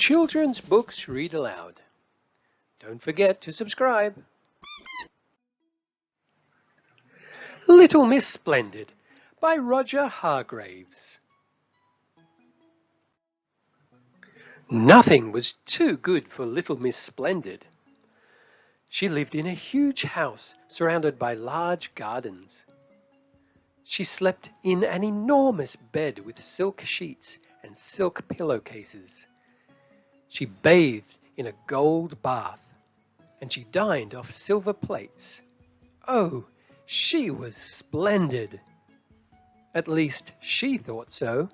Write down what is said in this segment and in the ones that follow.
Children's books read aloud. Don't forget to subscribe. Little Miss Splendid by Roger Hargreaves. Nothing was too good for little Miss Splendid. She lived in a huge house surrounded by large gardens. She slept in an enormous bed with silk sheets and silk pillowcases. She bathed in a gold bath, and she dined off silver plates. Oh, she was splendid! At least she thought so.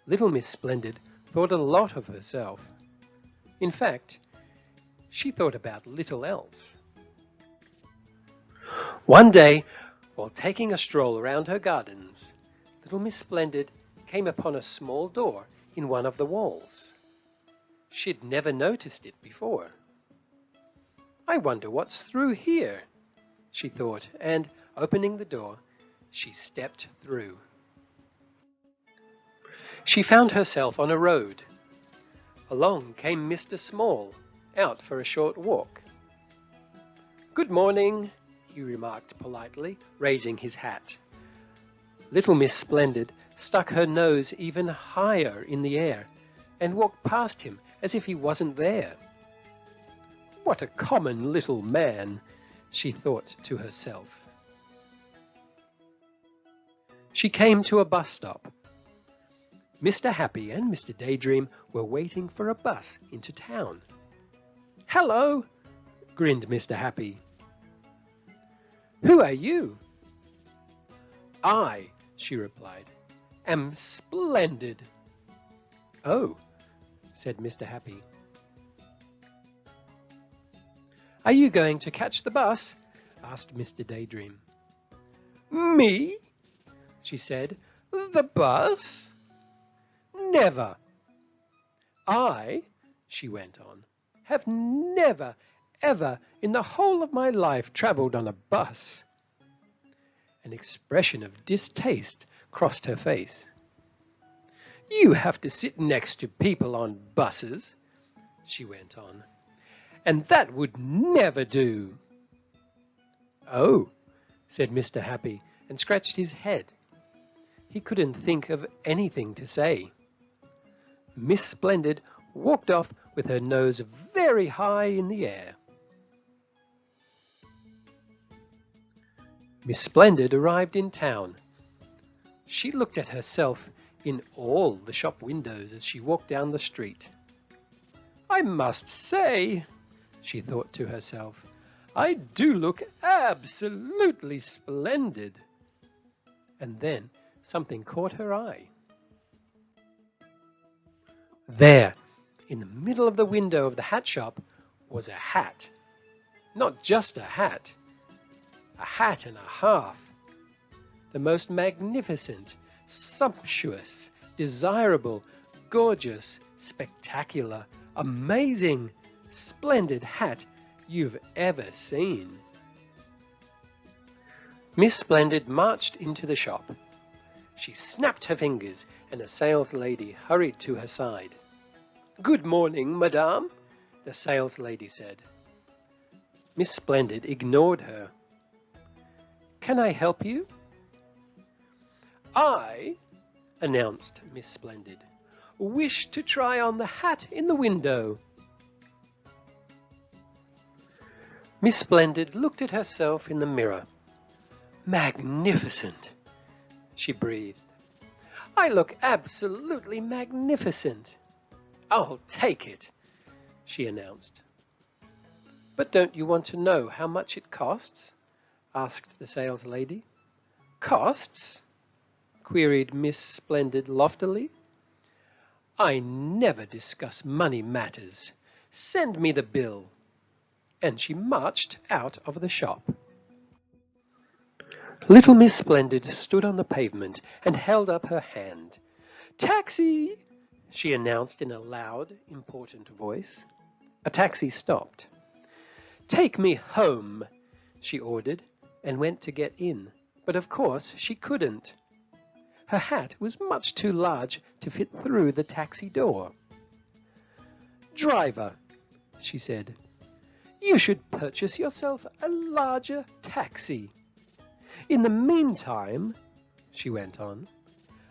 Little Miss Splendid thought a lot of herself. In fact, she thought about little else. One day, while taking a stroll around her gardens, little Miss Splendid came upon a small door in one of the walls. She'd never noticed it before. I wonder what's through here, she thought, and, opening the door, she stepped through. She found herself on a road. Along came Mr. Small, out for a short walk. "Good morning," he remarked politely, raising his hat. Little Miss Splendid stuck her nose even higher in the air and walked past him as if he wasn't there. What a common little man, she thought to herself. She came to a bus stop. Mr. Happy and Mr. Daydream were waiting for a bus into town. "Hello," grinned Mr. Happy. "Who are you?" "I," she replied, "am Splendid." "Oh," said Mr. Happy. "Are you going to catch the bus?" asked Mr. Daydream. "Me?" she said. "The bus? Never." "I," she went on, "have never, ever in the whole of my life travelled on a bus." An expression of distaste crossed her face. "You have to sit next to people on buses," she went on, "and that would never do." "Oh," said Mr. Happy, and scratched his head. He couldn't think of anything to say. Miss Splendid walked off with her nose very high in the air. Miss Splendid arrived in town. She looked at herself in all the shop windows as she walked down the street. "I must say," she thought to herself, "I do look absolutely splendid." And then something caught her eye. There, in the middle of the window of the hat shop, was a hat. Not just a hat and a half. The most magnificent, sumptuous, desirable, gorgeous, spectacular, amazing, splendid hat you've ever seen. Miss Splendid marched into the shop. She snapped her fingers, and a saleslady hurried to her side. "Good morning, madame," the saleslady said. Miss Splendid ignored her. "Can I help you?" "I," announced Miss Splendid, "wish to try on the hat in the window." Miss Splendid looked at herself in the mirror. "Magnificent," she breathed. "I look absolutely magnificent. I'll take it," she announced. "But don't you want to know how much it costs?" asked the saleslady. "Costs?" queried Miss Splendid loftily. "I never discuss money matters. Send me the bill." And she marched out of the shop. Little Miss Splendid stood on the pavement and held up her hand. "Taxi!" she announced in a loud, important voice. A taxi stopped. "Take me home," she ordered, and went to get in. But of course she couldn't. Her hat was much too large to fit through the taxi door. "Driver," she said, "you should purchase yourself a larger taxi. In the meantime," she went on,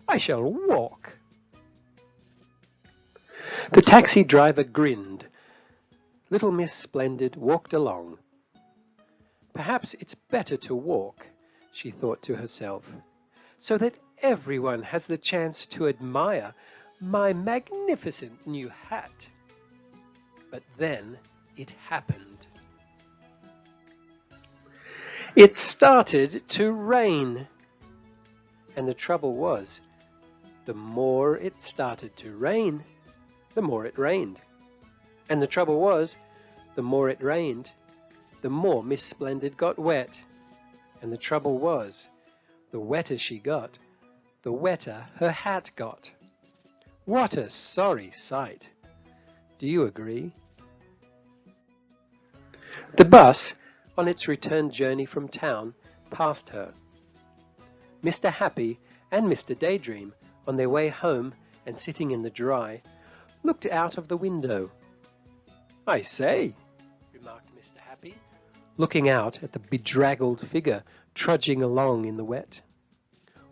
"I shall walk." The taxi driver grinned. Little Miss Splendid walked along. "Perhaps it's better to walk," she thought to herself, "so that everyone has the chance to admire my magnificent new hat." But then it happened. It started to rain. And the trouble was, the more it started to rain, the more it rained. And the trouble was, the more it rained, the more Miss Splendid got wet. And the trouble was, the wetter she got, the wetter her hat got. What a sorry sight! Do you agree? The bus, on its return journey from town, passed her. Mr. Happy and Mr. Daydream, on their way home and sitting in the dry, looked out of the window. "I say," remarked Mr. Happy, looking out at the bedraggled figure trudging along in the wet.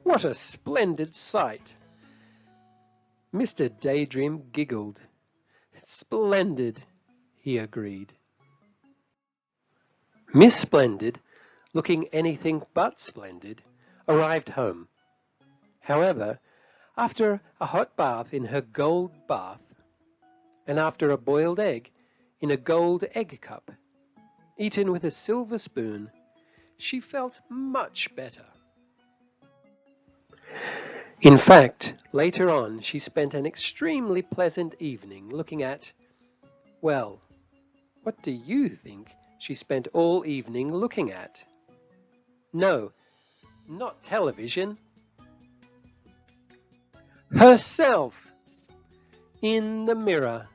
"What a splendid sight!" Mr. Daydream giggled. "Splendid," he agreed. Miss Splendid, looking anything but splendid, arrived home. However, after a hot bath in her gold bath, and after a boiled egg in a gold egg cup, eaten with a silver spoon, she felt much better. In fact, later on she spent an extremely pleasant evening looking at, well, what do you think she spent all evening looking at? No, not television. Herself in the mirror.